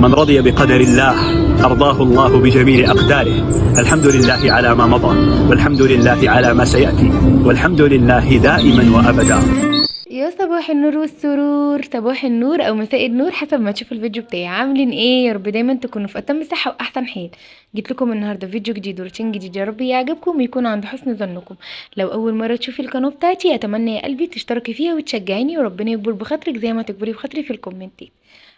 من رضي بقدر الله أرضاه الله بجميل أقداره. الحمد لله على ما مضى، والحمد لله على ما سيأتي، والحمد لله دائما وأبدا. يا صباح النور والسرور، صباح النور او مساء النور حسب ما تشوفوا الفيديو بتاعي. عاملين ايه؟ يا رب دايما تكونوا في اتم صحه واحسن حال. جيت لكم النهارده فيديو جديد وروتين جديد، يا رب يعجبكم ويكون عند حسن ظنكم. لو اول مره تشوفي القناه بتاعتي اتمنى يا قلبي تشتركي فيها وتشجعيني، وربنا يكبر بخاطرك زي ما تكبري بخاطري في الكومنتات.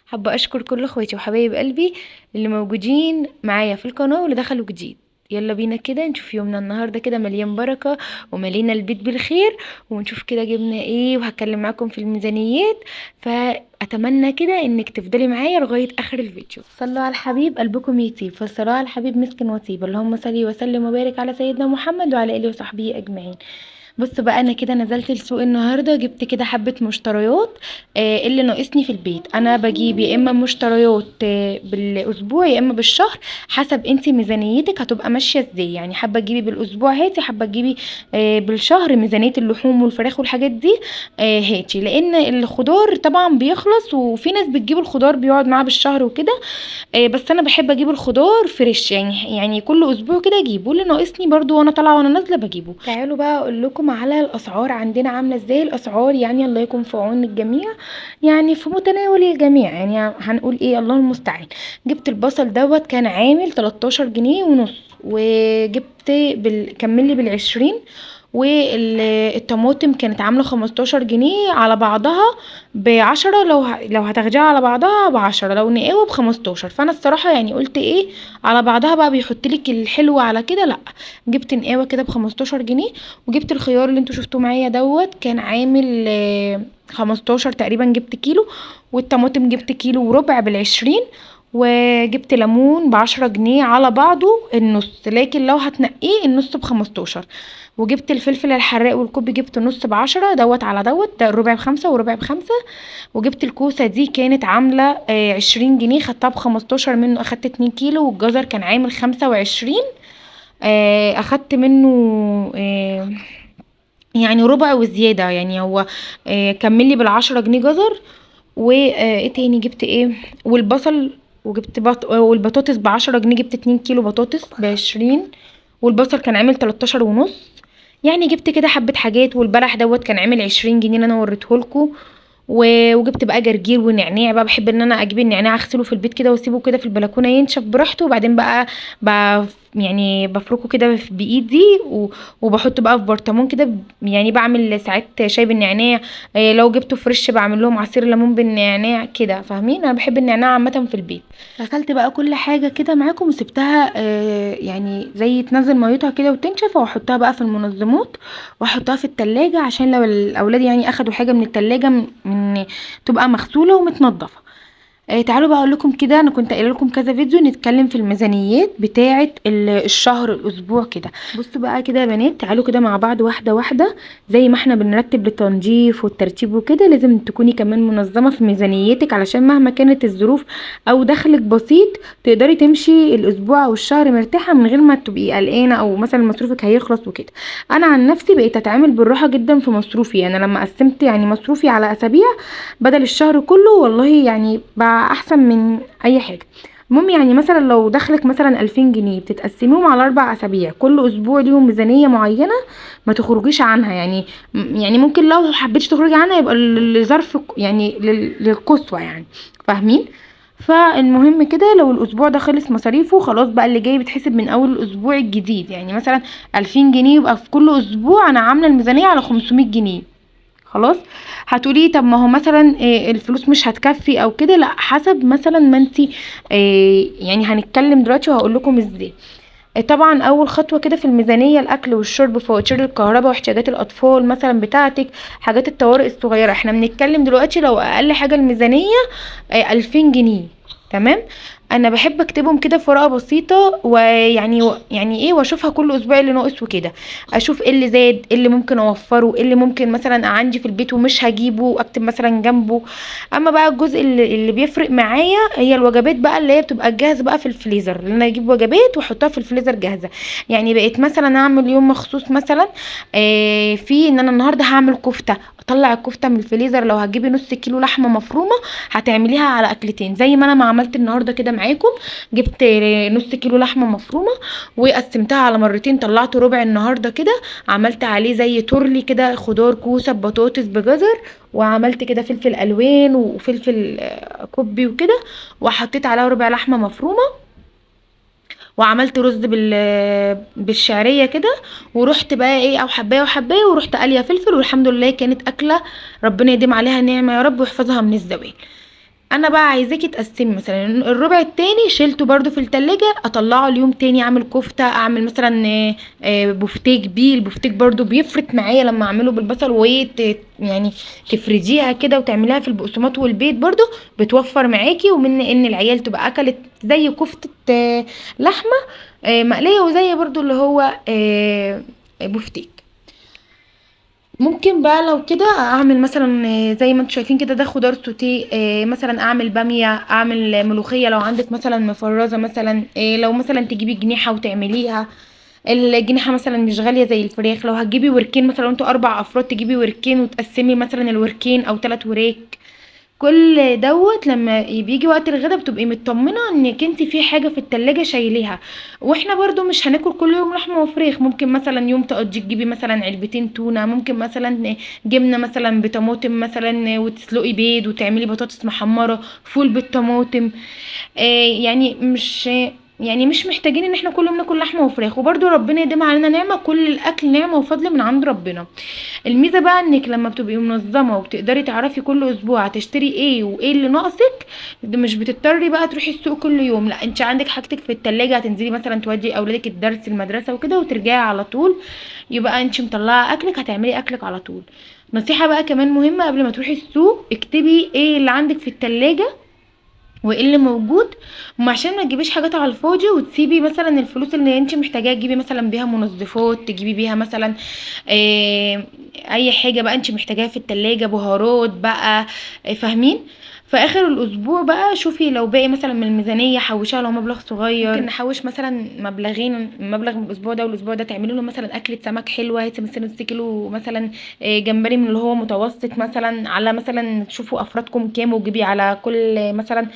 حابه اشكر كل اخواتي وحبايب قلبي اللي موجودين معايا في القناه واللي دخلوا جديد. يلا بينا كده نشوف يومنا النهارده كده مليان بركه وملينا البيت بالخير، ونشوف كده جبنا ايه. وهتكلم معاكم في الميزانيات، فاتمنى كده انك تفضلي معايا لغايه اخر الفيديو. صلوا على الحبيب قلبكم يطيب، فالصلاه على الحبيب مسك وطيب. اللهم صل وسلم وبارك على سيدنا محمد وعلى اله وصحبه اجمعين. بص بقى، انا كده نزلت السوق النهارده، جبت كده حبه مشتريات اللي ناقصني في البيت. انا بجيب يا اما مشتريات بالاسبوع يا اما بالشهر، حسب انت ميزانيتك هتبقى ماشيه ازاي. يعني حابه تجيبي بالاسبوع هاتي، حابه تجيبي بالشهر ميزانيه اللحوم والفراخ والحاجات دي هاتي. لان الخضار طبعا بيخلص، وفي ناس بتجيب الخضار بيقعد معاها بالشهر وكده. بس انا بحب اجيب الخضار فريش، يعني كل اسبوع كده اجيبه اللي ناقصني برضو، وانا طالعه وانا نازله بجيبه. تعالوا بقى اقول لكم على الاسعار عندنا عامله ازاي. الاسعار يعني الله يكون في عون الجميع، يعني في متناول الجميع. يعني هنقول ايه، الله المستعان. جبت البصل دوت كان عامل 13 جنيه ونص، وجبت كملي بالعشرين. والطماطم كانت عامله 15 جنيه على بعضها ب10، لو هتاخديها على بعضها ب10، لو نقاوه ب15. فانا الصراحه يعني قلت ايه، على بعضها بقى بيحطلك الحلو على كده، لا جبت نقاوه كده ب15 جنيه. وجبت الخيار اللي انتوا شفتوه معايا دوت كان عامل 15 تقريبا، جبت كيلو. والطماطم جبت كيلو وربع بالعشرين. وجبت ليمون ب10 جنيه على بعضه النص، لكن لو هتنقيه النص ب15. وجبت الفلفل الحراق والكوب، جبت نص ب10 دوت على دوت، ده الربع ب5 وربع ب5. وجبت الكوسة دي كانت عاملة 20 جنيه، خدتها ب15 منه، اخدت 2 كيلو. والجزر كان عامل 25، اخدت منه يعني ربع وزيادة. يعني هو كملي بال10 جنيه جزر. وايه تاني جبت ايه، والبصل. وجبت والبطاطس ب10 جنيه، جبت 2 كيلو بطاطس ب20. والبصل كان عامل 13 ونص. يعني جبت كده حبة حاجات. والبلح دوت كان عامل 20 جنيه اللي انا وريتهولكوا. وجبت بقى جرجير ونعناع. بقى بحب ان انا اجيب النعناع اغسله في البيت كده واسيبه كده في البلكونه ينشف براحته، وبعدين بقى يعني بفركه كده بايدي وبحطه بقى في برطمان كده. يعني بعمل ساعات شاي بالنعناع. لو جبته فريش بعمل لهم عصير ليمون بالنعناع كده، فاهمين؟ انا بحب النعناع عامه في البيت. غسلت بقى كل حاجه كده معاكم وسبتها يعني زي تنزل ميتها كده وتنشف، واحطها بقى في المنظمات واحطها في التلاجة، عشان لو الاولاد يعني اخدوا حاجه من التلاجة من تبقى مغسوله ومتنضفه. تعالوا بقى اقول لكم كده، انا كنت قايله لكم كذا فيديو نتكلم في الميزانيات بتاعه الشهر الاسبوع كده. بصوا بقى كده يا بنات، تعالوا كده مع بعض واحده واحده. زي ما احنا بنرتب للتنظيف والترتيب وكده، لازم تكوني كمان منظمه في ميزانيتك، علشان مهما كانت الظروف او دخلك بسيط تقدري تمشي الاسبوع او الشهر مرتاحه من غير ما تبقي قلقانه او مثلا مصروفك هيخلص وكده. انا عن نفسي بقيت اتعامل بالراحه جدا في مصروفي. انا لما قسمت يعني مصروفي على اسابيع بدل الشهر كله، والله يعني بقى احسن من اي حاجه. المهم يعني مثلا لو دخلك مثلا 2000 جنيه، بتتقسميهم على 4 اسابيع، كل اسبوع ليهم ميزانيه معينه ما تخرجيش عنها. يعني ممكن لو حبيتي تخرجي عنها يبقى لظرف يعني للقصوى، يعني فاهمين؟ فالمهم كده لو الاسبوع ده خلص مصاريفه خلاص، بقى اللي جاي بتحسب من اول الاسبوع الجديد. يعني مثلا 2000 جنيه، يبقى في كل اسبوع انا عامله الميزانيه على 500 جنيه. خلاص. هتقولي طب ما هو مثلا الفلوس مش هتكفي او كده، لا حسب مثلا ما انتي يعني هنتكلم دلوقتي وهقول لكم ازاي. طبعا اول خطوه كده في الميزانيه الاكل والشرب، فواتير الكهرباء واحتياجات الاطفال مثلا بتاعتك، حاجات الطوارئ الصغيره. احنا بنتكلم دلوقتي لو اقل حاجه الميزانيه 2000 جنيه، تمام. انا بحب اكتبهم كده في ورقه بسيطه، ويعني ايه، واشوفها كل اسبوع اللي ناقص وكده، اشوف ايه اللي زاد، ايه اللي ممكن اوفره، ايه اللي ممكن مثلا عندي في البيت ومش هجيبه اكتب مثلا جنبه. اما بقى الجزء اللي بيفرق معايا هي الوجبات بقى، اللي هي بتبقى جاهزه بقى في الفريزر، اللي انا اجيب وجبات واحطها في الفريزر جاهزه. يعني بقيت مثلا اعمل يوم مخصوص مثلا في ان انا النهارده هعمل كفته، اطلع الكفته من الفريزر. لو هتجيبي نص كيلو لحمه مفرومه هتعمليها على اكلتين، زي ما انا ما عملت النهارده كده معاكم. جبت نص كيلو لحمه مفرومه وقسمتها على مرتين، طلعت ربع النهارده كده، عملت عليه زي تورلي كده، خضار كوسه ببطاطس بجزر، وعملت كده فلفل الوان وفلفل كوبي وكده، وحطيت عليها ربع لحمه مفرومه، وعملت رز بالشعريه كده. ورحت بقى ايه، او حبايه وحبايه، ورحت قاليه فلفل، والحمد لله كانت اكله ربنا يديم عليها نعمه يا رب ويحفظها من الزوال. انا بقى عايزاكي تقسمي مثلا الربع التاني شيلته برضو في التلاجة، اطلعه اليوم تاني اعمل كفتة، اعمل مثلا بفتيك بيه. البفتيك برضو بيفرق معايا لما اعمله بالبصل، يعني تفرديها كده وتعمليها في البقسماط والبيض، برضو بتوفر معاكي، ومن ان العيال تبقى اكلت زي كفتة لحمة مقلية، وزي برضو اللي هو بفتيك. ممكن بقى لو كده اعمل مثلا زي ما انتوا شايفين كده، ده خضار سوتيه، مثلا اعمل باميه، اعمل ملوخيه لو عندك مثلا مفرزه، مثلا لو مثلا تجيبي جنيحه وتعمليها. الجنيحه مثلا مش غاليه زي الفراخ. لو هتجيبي وركين مثلا، انتوا 4 افراد، تجيبي وركين وتقسمي مثلا الوركين او 3 وراك. كل دوت لما بيجي وقت الغدا بتبقي مطمنه انك انت في حاجه في التلاجة شايليها. واحنا برضو مش هناكل كل يوم لحمه وفراخ، ممكن مثلا يوم تقضي تجيبي مثلا علبتين تونه، ممكن مثلا جبنه مثلا بطماطم مثلا، وتسلقي بيض وتعملي بطاطس محمره، فول بالطماطم. يعني مش محتاجين ان احنا كل يوم ناكل لحمه وفراخ. وبرضو ربنا يديم علينا نعمه، كل الاكل نعمه وفضل من عند ربنا. الميزه بقى انك لما بتبقي منظمه وبتقدري تعرفي كل اسبوع هتشتري ايه وايه اللي ناقصك، ده مش بتضطري بقى تروحي السوق كل يوم، لا انت عندك حاجتك في التلاجة، هتنزلي مثلا تودي اولادك الدرس المدرسه وكده وترجعي على طول، يبقى انت مطلعه اكلك هتعملي اكلك على طول. نصيحه بقى كمان مهمه، قبل ما تروحي السوق اكتبي ايه اللي عندك في التلاجة وايه اللي موجود، عشان ما تجيبيش حاجات على الفاضي وتسيبي مثلا الفلوس اللي انت محتاجاها تجيبي مثلا بيها منظفات، تجيبي بيها مثلا آه، اي حاجه بقى انت محتاجاها في التلاجة، بهارات بقى، فاهمين. في اخر الاسبوع بقى شوفي لو باقي مثلا من الميزانيه حوشيها، لو مبلغ صغير ممكن نحوش مثلا مبلغين، مبلغ من الاسبوع ده والاسبوع ده، تعملي له مثلا اكله سمك حلوه، هاتي مثلا 6 كيلو مثلا جمبري من اللي هو متوسط، مثلا على مثلا تشوفوا افرادكم كام، وتجيبي على كل مثلا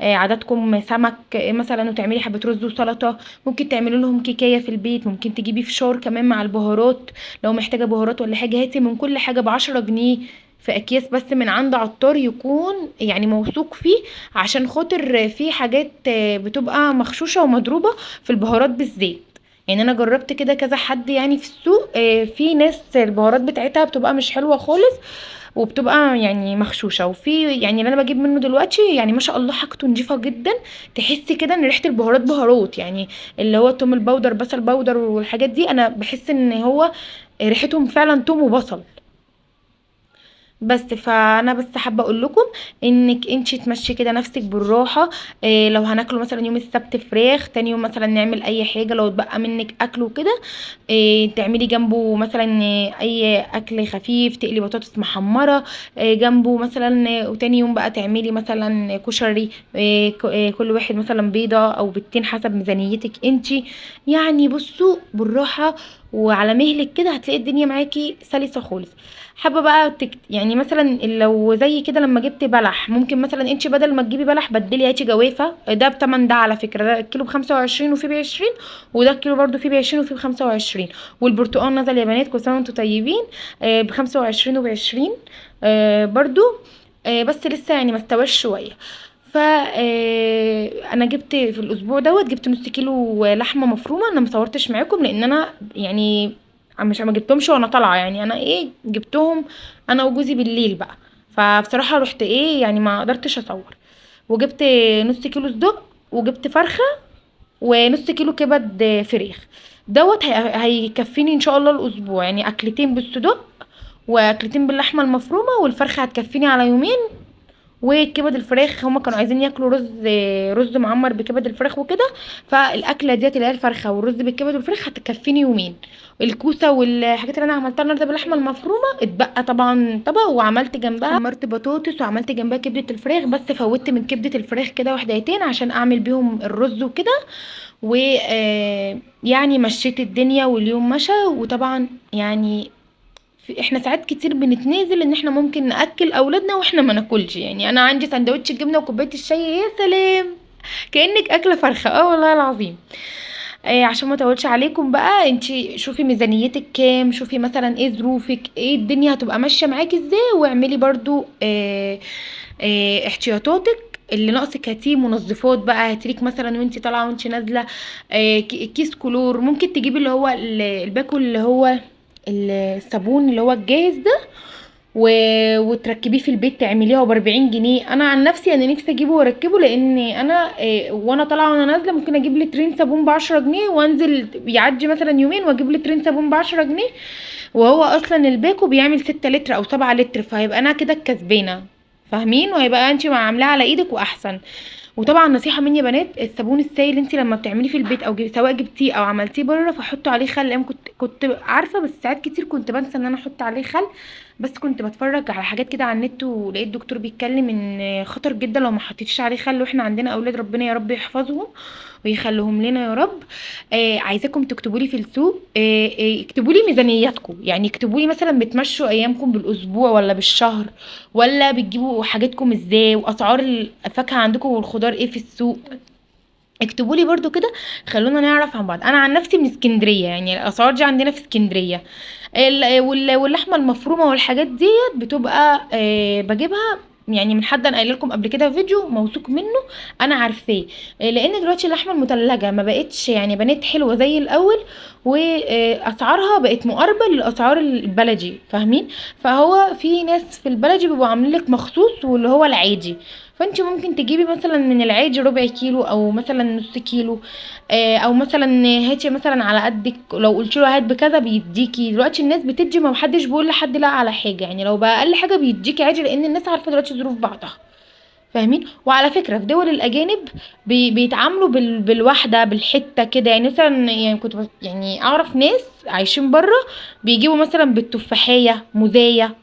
عددكم سمك مثلا، وتعملي حبه رز وسلطه. ممكن تعملي لهم كيكايه في البيت، ممكن تجيبي فشار كمان مع البهارات، لو محتاجه بهارات ولا حاجه هاتي من كل حاجه ب10 جنيه في اكياس، بس من عند عطار يكون يعني موثوق فيه، عشان خاطر في حاجات بتبقى مغشوشه ومضروبه في البهارات بالزيت. يعني انا جربت كده كذا حد يعني في السوق، في ناس البهارات بتاعتها بتبقى مش حلوه خالص، وبتبقى يعني مغشوشه. وفي يعني اللي انا بجيب منه دلوقتي يعني ما شاء الله حاجته نضيفه جدا، تحسي كده ان ريحه البهارات بهارات، يعني اللي هو توم البودر بصل بودر والحاجات دي، انا بحس ان هو ريحتهم فعلا توم وبصل. بس فانا بس حابه اقول لكم انك انت تمشي كده نفسك بالراحه. لو هناكله مثلا يوم السبت فراخ، تاني يوم مثلا نعمل اي حاجه لو اتبقى منك اكل وكده، تعملي جنبه مثلا اي اكل خفيف، تقلي بطاطس محمره جنبه مثلا، وتاني يوم بقى تعملي مثلا كشري، كل واحد مثلا بيضه او بيضتين حسب ميزانيتك انتي. يعني بصوا بالراحه وعلى مهلك كده، هتلاقي الدنيا معاكي سلسه خالص. حابه بقى يعني مثلا لو زي كده لما جبت بلح، ممكن مثلا انت بدل ما تجيبي بلح بدلي هاتي جوافه، ده بتمن ده على فكره، ده الكيلو ب25 وفيه ب20، وده الكيلو برده فيه ب20 وفيه ب25. والبرتقال نزل يا بنات، كل سنه وانتم طيبين، ب25 وب20 برضو، بس لسه يعني ما استواش شويه. ف انا جبت في الاسبوع دوت جبت نص كيلو لحمه مفرومه. انا مصورتش معاكم لان انا يعني مش ما جبتهمش وانا طالعه، يعني انا ايه جبتهم انا وجوزي بالليل بقى، فبصراحه رحت ايه يعني ما قدرتش اصور. وجبت نص كيلو صدق، وجبت فرخه، ونص كيلو كبد فراخ. دوت هيكفيني ان شاء الله الاسبوع، يعني اكلتين بالصدق واكلتين باللحمه المفرومه، والفرخه هتكفيني على يومين، وكبد الفراخ، هما كانوا عايزين ياكلوا رز معمر بكبد الفراخ وكده. فالاكله ديت اللي هي الفرخه والرز بالكبد والفراخ هتكفيني يومين. الكوسه والحاجات اللي انا عملتها النهارده باللحمه المفرومه اتبقى طبعا طبق، وعملت جنبها حمرت بطاطس وعملت جنبها كبده الفراخ، بس فوتت من كبده الفراخ كده واحدتين عشان اعمل بيهم الرز وكده. و يعني مشيت الدنيا واليوم مشى. وطبعا يعني احنا ساعات كتير بنتنازل ان احنا ممكن ناكل اولادنا واحنا ما ناكلش. يعني انا عندي سندوتش الجبنه وكوبايه الشاي، يا سلام كانك اكله فرخه، والله العظيم. عشان ما اطولش عليكم بقى، انتي شوفي ميزانيتك كام، شوفي مثلا ايه ظروفك، ايه الدنيا هتبقى ماشيه معاكي ازاي، واعملي برضو احتياطاتك. اللي ناقصك هاتيه منظفات بقى، هاتليك مثلا وانتي طالعه وانتي نازله كيس كلور. ممكن تجيبي اللي هو الباكو، اللي هو الصابون اللي هو الجاهز ده، وتركبيه في البيت تعمليها ب40 جنيه. انا عن نفسي انا نفسي اجيبه واركبه، لان انا وانا طالعه وانا نازله ممكن اجيب لي ترين صابون ب10 جنيه، وانزل يعدي مثلا يومين واجيب لي ترين صابون ب10 جنيه. وهو اصلا الباكو بيعمل 6 لتر او 7 لتر، فهيبقى انا كده الكسبانه، فاهمين؟ وهيبقى انت عاملاه على ايدك واحسن. وطبعا نصيحه مني يا بنات، الصابون السائل انت لما بتعمليه في البيت او سواء جبتيه او عملتيه بره، فحطوا عليه خل. انا كنت عارفه، بس ساعات كتير كنت بنسى ان انا احط عليه خل. بس كنت بتفرج على حاجات كده على النت، ولقيت دكتور بيتكلم ان خطر جدا لو ما حطيتيش عليه خل. واحنا عندنا اولاد ربنا يا رب يحفظهم ويخليهم لنا يا رب. عايزاكم تكتبوا لي في السوق، اكتبوا لي ميزانياتكم. يعني اكتبوا لي مثلا بتمشوا ايامكم بالاسبوع ولا بالشهر، ولا بتجيبوا حاجاتكم ازاي، واسعار الفاكهه عندكم والخضار ايه في السوق. اكتبوا لي برضو كده، خلونا نعرف عن بعض. انا عن نفسي من اسكندريه، يعني الاسعار دي عندنا في اسكندريه. واللحمه المفرومه والحاجات ديت بتبقى بجيبها يعني من حد انا قايله لكم قبل كده في فيديو موثوق منه، انا عارفاه. لان دلوقتي اللحمه المتلجه ما بقتش يعني بنات حلوه زي الاول، واسعارها بقت مقاربه للاسعار البلدي، فاهمين؟ فهو في ناس في البلدي بيبقوا عاملين لك مخصوص واللي هو العادي. فانت ممكن تجيبي مثلا من العادي ربع كيلو او مثلا نص كيلو، او مثلا هاتي مثلا على قدك. لو قلت له هات بكذا بيديكي. دلوقتي الناس بتدي، ما محدش بيقول لحد لا على حاجه. يعني لو بقى اقل حاجه بيديكي عادي، لان الناس عارفه دلوقتي ظروف بعضها، فاهمين؟ وعلى فكره في دول الاجانب بيتعاملوا بالواحده بالحته كده. يعني مثلا يعني كنت يعني اعرف ناس عايشين بره بيجيبوا مثلا بالتفاحيه موزايه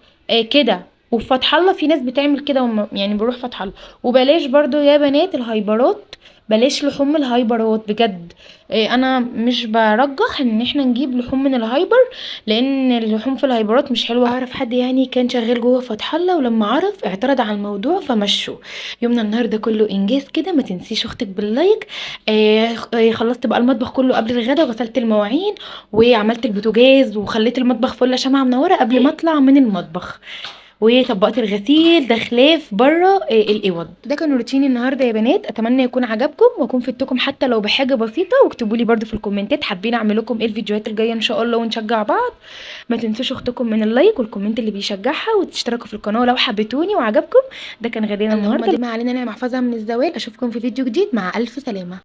كده. وفي فتح الله في ناس بتعمل كده، يعني بروح فتح الله. وبلاش برضو يا بنات الهايبرات، بلاش لحوم الهايبرات بجد. انا مش برجح ان احنا نجيب لحوم من الهايبر، لان اللحوم في الهايبرات مش حلوه. اعرف حد يعني كان شغال جوه فتح الله، ولما عرف اعترض على الموضوع فمشوا. يومنا النهارده كله انجاز كده. ما تنسيش اختك باللايك. خلصت بقى المطبخ كله قبل الغدا، وغسلت المواعين وعملت البوتاجاز وخليت المطبخ فله شمعة منوره قبل ما اطلع من المطبخ. وطبقت الغسيل ده خلاف بره الاوض. ده كان روتيني النهارده يا بنات. اتمنى يكون عجبكم واكون فدتكم حتى لو بحاجه بسيطه. واكتبوا لي برده في الكومنتات حابين اعمل لكم ايه الفيديوهات الجايه ان شاء الله، ونشجع بعض. ما تنسوش اختكم من اللايك والكومنت اللي بيشجعها، وتشتركوا في القناه لو حبيتوني وعجبكم. ده كان غدانا النهارده. دي ما علينا نعمل محفظه من الزوال. اشوفكم في فيديو جديد، مع الف سلامه.